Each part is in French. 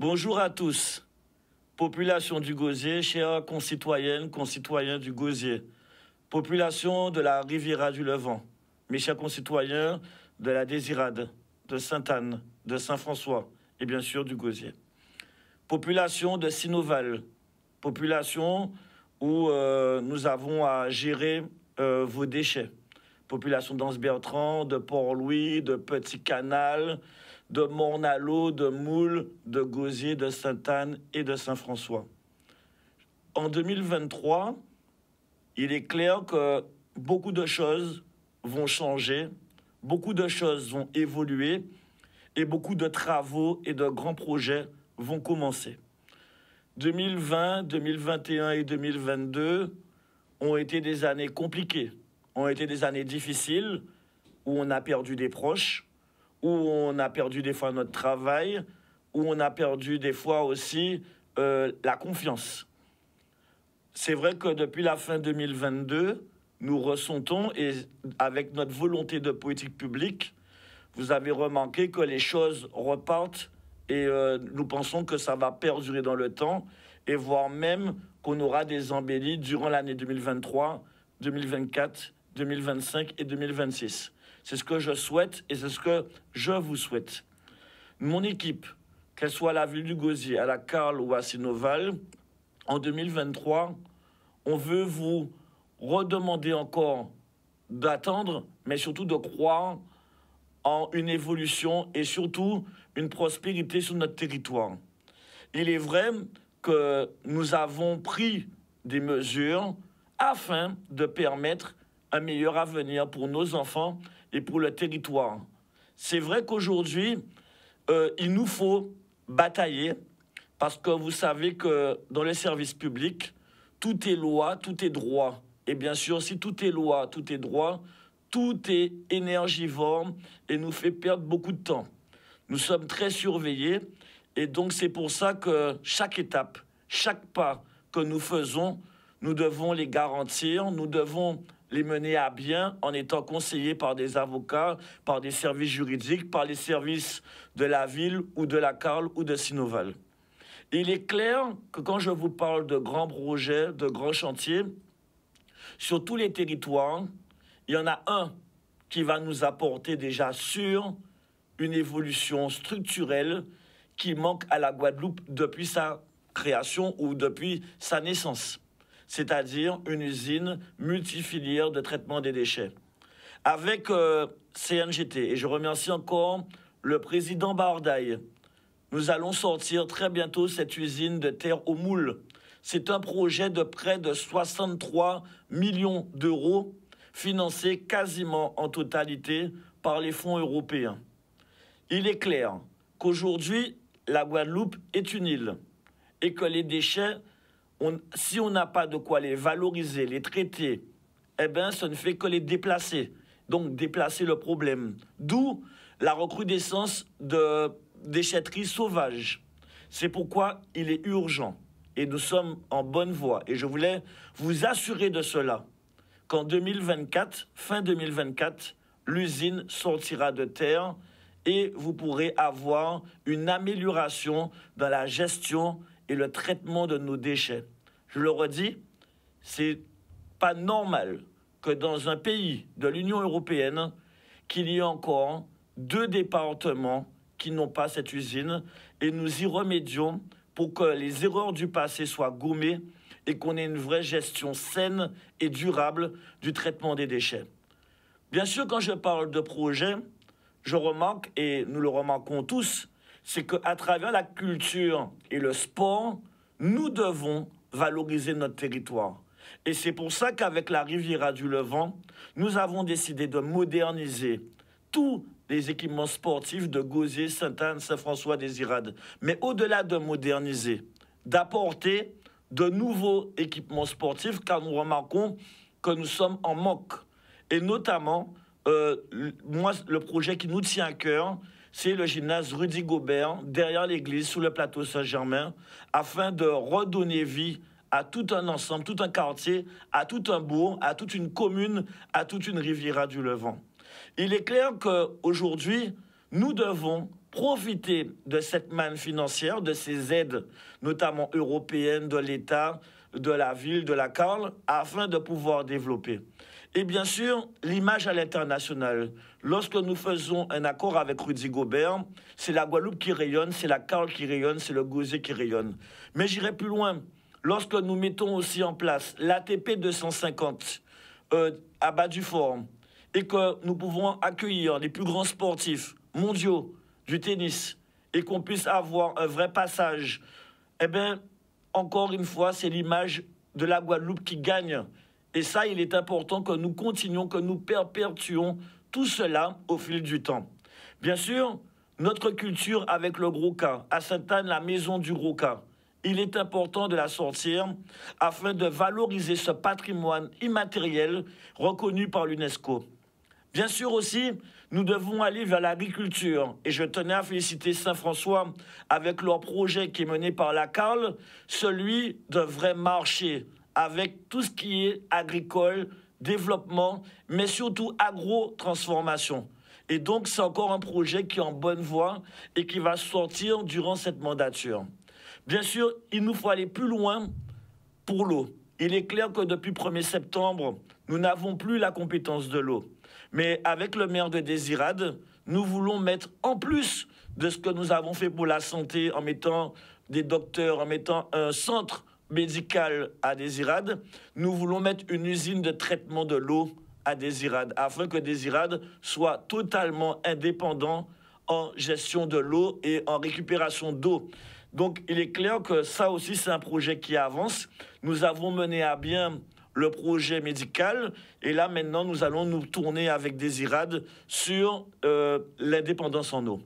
Bonjour à tous, population du Gosier, chères concitoyennes, concitoyens du Gosier, population de la Riviera du Levant, mes chers concitoyens de la Désirade, de Sainte-Anne, de Saint-François et bien sûr du Gosier. Population de Sinoval, population où nous avons à gérer vos déchets. Population d'Anse-Bertrand, de Port-Louis, de Petit-Canal, de Mornalo, de Moule, de Gosier, de Sainte-Anne et de Saint-François. En 2023, il est clair que beaucoup de choses vont changer, beaucoup de choses vont évoluer et beaucoup de travaux et de grands projets vont commencer. 2020, 2021 et 2022 ont été des années compliquées, ont été des années difficiles où on a perdu des proches, où on a perdu des fois notre travail, où on a perdu des fois aussi la confiance. C'est vrai que depuis la fin 2022, nous ressentons, et avec notre volonté de politique publique, vous avez remarqué que les choses repartent et nous pensons que ça va perdurer dans le temps et voire même qu'on aura des embellis durant l'année 2023, 2024, 2025 et 2026. C'est ce que je souhaite et c'est ce que je vous souhaite. Mon équipe, qu'elle soit à la ville du Gosier, à la Carle ou à Sinoval, en 2023, on veut vous redemander encore d'attendre, mais surtout de croire en une évolution et surtout une prospérité sur notre territoire. Il est vrai que nous avons pris des mesures afin de permettre un meilleur avenir pour nos enfants et pour le territoire. C'est vrai qu'aujourd'hui, il nous faut batailler parce que vous savez que dans les services publics, tout est loi, tout est droit. Et bien sûr, si tout est loi, tout est droit, tout est énergivore et nous fait perdre beaucoup de temps. Nous sommes très surveillés et donc c'est pour ça que chaque étape, chaque pas que nous faisons, nous devons les garantir, nous devons les mener à bien en étant conseillés par des avocats, par des services juridiques, par les services de la ville ou de la Carle ou de Sinoval. Il est clair que quand je vous parle de grands projets, de grands chantiers, sur tous les territoires, il y en a un qui va nous apporter déjà sur une évolution structurelle qui manque à la Guadeloupe depuis sa création ou depuis sa naissance, c'est-à-dire une usine multifilière de traitement des déchets. Avec CNGT, et je remercie encore le président Bardaï, nous allons sortir très bientôt cette usine de terre au moule. C'est un projet de près de 63 millions d'euros, financé quasiment en totalité par les fonds européens. Il est clair qu'aujourd'hui, la Guadeloupe est une île et que les déchets, si on n'a pas de quoi les valoriser, les traiter, eh bien, ça ne fait que les déplacer. Donc, déplacer le problème. D'où la recrudescence de déchetteries sauvages. C'est pourquoi il est urgent, et nous sommes en bonne voie, et je voulais vous assurer de cela, qu'en 2024, fin 2024, l'usine sortira de terre et vous pourrez avoir une amélioration dans la gestion et le traitement de nos déchets. Je le redis, c'est pas normal que dans un pays de l'Union européenne, qu'il y ait encore 2 départements qui n'ont pas cette usine et nous y remédions pour que les erreurs du passé soient gommées et qu'on ait une vraie gestion saine et durable du traitement des déchets. Bien sûr, quand je parle de projet, je remarque, et nous le remarquons tous, c'est qu'à travers la culture et le sport, nous devons valoriser notre territoire. Et c'est pour ça qu'avec la Riviera du Levant, nous avons décidé de moderniser tous les équipements sportifs de Gosier, Sainte-Anne, Saint-François, Désirade. Mais au-delà de moderniser, d'apporter de nouveaux équipements sportifs, car nous remarquons que nous sommes en manque. Et notamment, moi, le projet qui nous tient à cœur, c'est le gymnase Rudy Gobert, derrière l'église, sous le plateau Saint-Germain, afin de redonner vie à tout un ensemble, tout un quartier, à tout un bourg, à toute une commune, à toute une Riviera du Levant. Il est clair qu'aujourd'hui, nous devons profiter de cette manne financière, de ces aides, notamment européennes, de l'État, de la ville, de la Carle, afin de pouvoir développer. Et bien sûr, l'image à l'international. Lorsque nous faisons un accord avec Rudy Gobert, c'est la Guadeloupe qui rayonne, c'est la Carle qui rayonne, c'est le Gosier qui rayonne. Mais j'irai plus loin. Lorsque nous mettons aussi en place l'ATP 250 à Bas-du-Fort et que nous pouvons accueillir les plus grands sportifs mondiaux du tennis et qu'on puisse avoir un vrai passage, eh bien, encore une fois, c'est l'image de la Guadeloupe qui gagne. Et ça, il est important que nous continuions, que nous perpétuons tout cela au fil du temps. Bien sûr, notre culture avec le Gros Cas, à Sainte-Anne, la maison du Gros Cas, il est important de la sortir afin de valoriser ce patrimoine immatériel reconnu par l'UNESCO. Bien sûr aussi, nous devons aller vers l'agriculture. Et je tenais à féliciter Saint-François avec leur projet qui est mené par la Carle, celui de vrai marché, avec tout ce qui est agricole, développement, mais surtout agro-transformation. Et donc, c'est encore un projet qui est en bonne voie et qui va sortir durant cette mandature. Bien sûr, il nous faut aller plus loin pour l'eau. Il est clair que depuis le 1er septembre, nous n'avons plus la compétence de l'eau. Mais avec le maire de Désirade, nous voulons mettre en plus de ce que nous avons fait pour la santé en mettant des docteurs, en mettant un centre médical à Désirade, nous voulons mettre une usine de traitement de l'eau à Désirade, afin que Désirade soit totalement indépendant en gestion de l'eau et en récupération d'eau. Donc, il est clair que ça aussi, c'est un projet qui avance. Nous avons mené à bien le projet médical et là, maintenant, nous allons nous tourner avec Désirade sur l'indépendance en eau.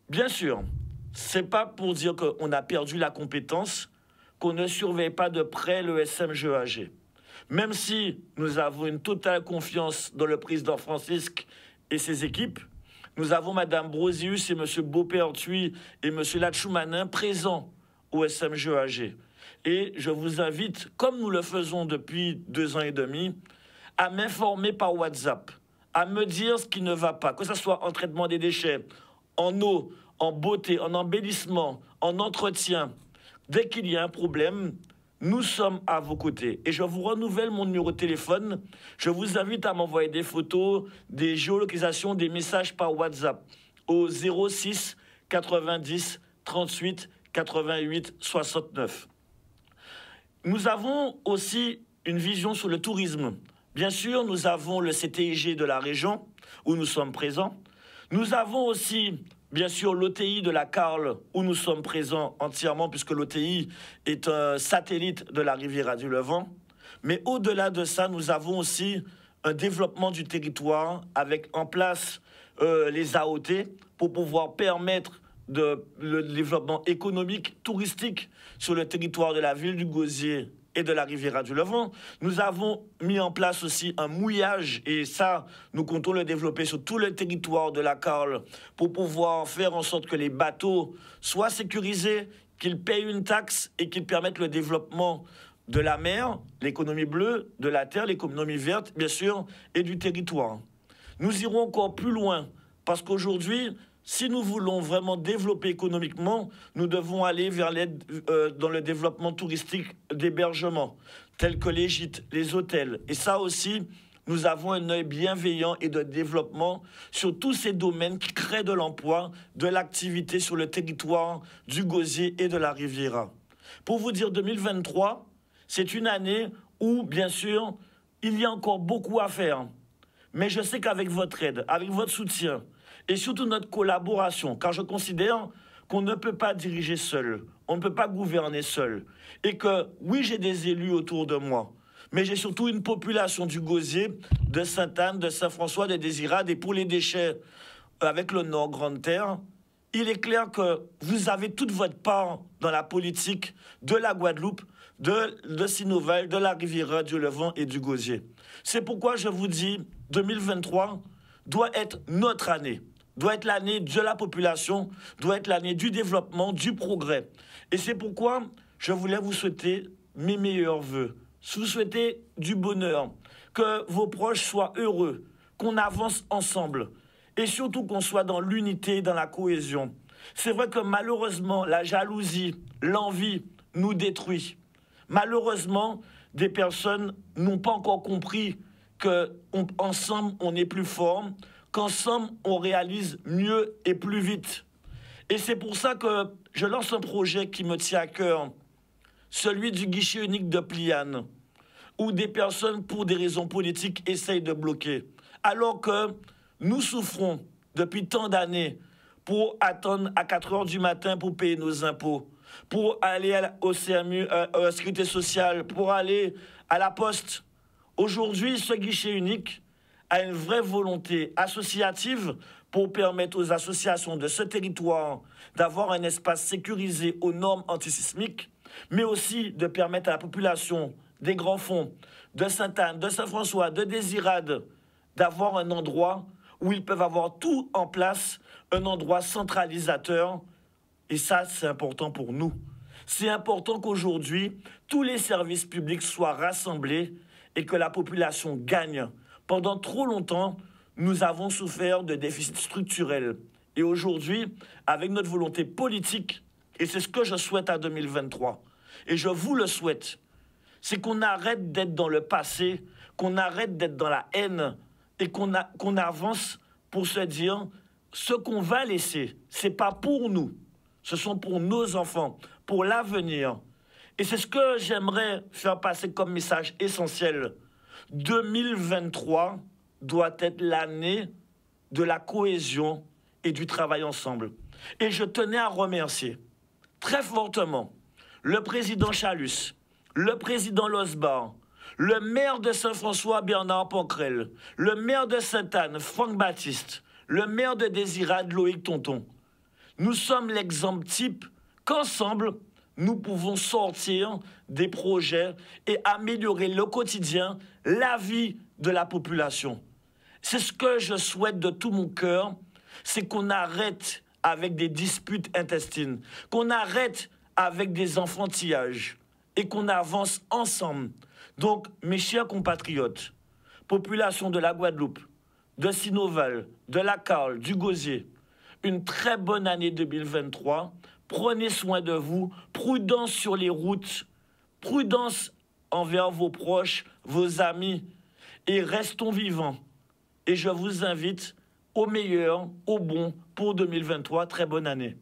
Bien sûr, ce n'est pas pour dire qu'on a perdu la compétence, qu'on ne surveille pas de près le SMGEAG. Même si nous avons une totale confiance dans le président Francisque et ses équipes, nous avons Mme Brosius et M. Beaupertuis et M. Lachoumanin présents au SMGEAG. Et je vous invite, comme nous le faisons depuis 2 ans et demi, à m'informer par WhatsApp, à me dire ce qui ne va pas, que ce soit en traitement des déchets, en eau, en beauté, en embellissement, en entretien. Dès qu'il y a un problème, nous sommes à vos côtés. Et je vous renouvelle mon numéro de téléphone. Je vous invite à m'envoyer des photos, des géolocalisations, des messages par WhatsApp au 06 90 38 88 69. Nous avons aussi une vision sur le tourisme. Bien sûr, nous avons le CTIG de la région où nous sommes présents. Nous avons aussi, bien sûr, l'OTI de la Carle où nous sommes présents entièrement puisque l'OTI est un satellite de la Riviera du Levant. Mais au-delà de ça, nous avons aussi un développement du territoire avec en place les AOT pour pouvoir permettre le développement économique, touristique sur le territoire de la ville du Gosier et de la Riviera du Levant. Nous avons mis en place aussi un mouillage et ça, nous comptons le développer sur tout le territoire de la Carle pour pouvoir faire en sorte que les bateaux soient sécurisés, qu'ils payent une taxe et qu'ils permettent le développement de la mer, l'économie bleue, de la terre, l'économie verte, bien sûr, et du territoire. Nous irons encore plus loin parce qu'aujourd'hui, si nous voulons vraiment développer économiquement, nous devons aller vers l'aide dans le développement touristique d'hébergement, tels que les gîtes, les hôtels. Et ça aussi, nous avons un œil bienveillant et de développement sur tous ces domaines qui créent de l'emploi, de l'activité sur le territoire du Gosier et de la Riviera. Pour vous dire, 2023, c'est une année où, bien sûr, il y a encore beaucoup à faire. Mais je sais qu'avec votre aide, avec votre soutien, et surtout notre collaboration, car je considère qu'on ne peut pas diriger seul, on ne peut pas gouverner seul. Et que, oui, j'ai des élus autour de moi, mais j'ai surtout une population du Gosier, de Sainte-Anne, de Saint-François, de Désirade, et pour les déchets avec le Nord Grande Terre, il est clair que vous avez toute votre part dans la politique de la Guadeloupe, de Sinoval, de la Riviera, du Levant et du Gosier. C'est pourquoi je vous dis, 2023 doit être notre année, doit être l'année de la population, doit être l'année du développement, du progrès. Et c'est pourquoi je voulais vous souhaiter mes meilleurs vœux, vous souhaiter du bonheur, que vos proches soient heureux, qu'on avance ensemble et surtout qu'on soit dans l'unité, dans la cohésion. C'est vrai que malheureusement, la jalousie, l'envie nous détruit. Malheureusement, des personnes n'ont pas encore compris qu'ensemble, on est plus fort, qu'ensemble, on réalise mieux et plus vite. Et c'est pour ça que je lance un projet qui me tient à cœur, celui du guichet unique de Pliane, où des personnes, pour des raisons politiques, essayent de bloquer. Alors que nous souffrons depuis tant d'années pour attendre à 4 heures du matin pour payer nos impôts, pour aller au CMU, à la Sécurité sociale, pour aller à la Poste. Aujourd'hui, ce guichet unique a une vraie volonté associative pour permettre aux associations de ce territoire d'avoir un espace sécurisé aux normes antisismiques, mais aussi de permettre à la population des Grands Fonds, de Sainte-Anne, de Saint-François, de Désirade, d'avoir un endroit où ils peuvent avoir tout en place, un endroit centralisateur. Et ça, c'est important pour nous. C'est important qu'aujourd'hui, tous les services publics soient rassemblés et que la population gagne. Pendant trop longtemps, nous avons souffert de déficits structurels. Et aujourd'hui, avec notre volonté politique, et c'est ce que je souhaite à 2023, et je vous le souhaite, c'est qu'on arrête d'être dans le passé, qu'on arrête d'être dans la haine, et qu'on avance pour se dire, ce qu'on va laisser, ce n'est pas pour nous, ce sont pour nos enfants, pour l'avenir. Et c'est ce que j'aimerais faire passer comme message essentiel. 2023 doit être l'année de la cohésion et du travail ensemble. Et je tenais à remercier très fortement le président Chalus, le président Losbar, le maire de Saint-François, Bernard Pancrel, le maire de Sainte-Anne, Franck Baptiste, le maire de Désirade, Loïc Tonton. Nous sommes l'exemple type qu'ensemble, nous pouvons sortir des projets et améliorer le quotidien, la vie de la population. C'est ce que je souhaite de tout mon cœur, c'est qu'on arrête avec des disputes intestines, qu'on arrête avec des enfantillages et qu'on avance ensemble. Donc, mes chers compatriotes, population de la Guadeloupe, de Sinoval, de la Carle, du Gosier, une très bonne année 2023. Prenez soin de vous, prudence sur les routes, prudence envers vos proches, vos amis, et restons vivants. Et je vous invite au meilleur, au bon pour 2023. Très bonne année.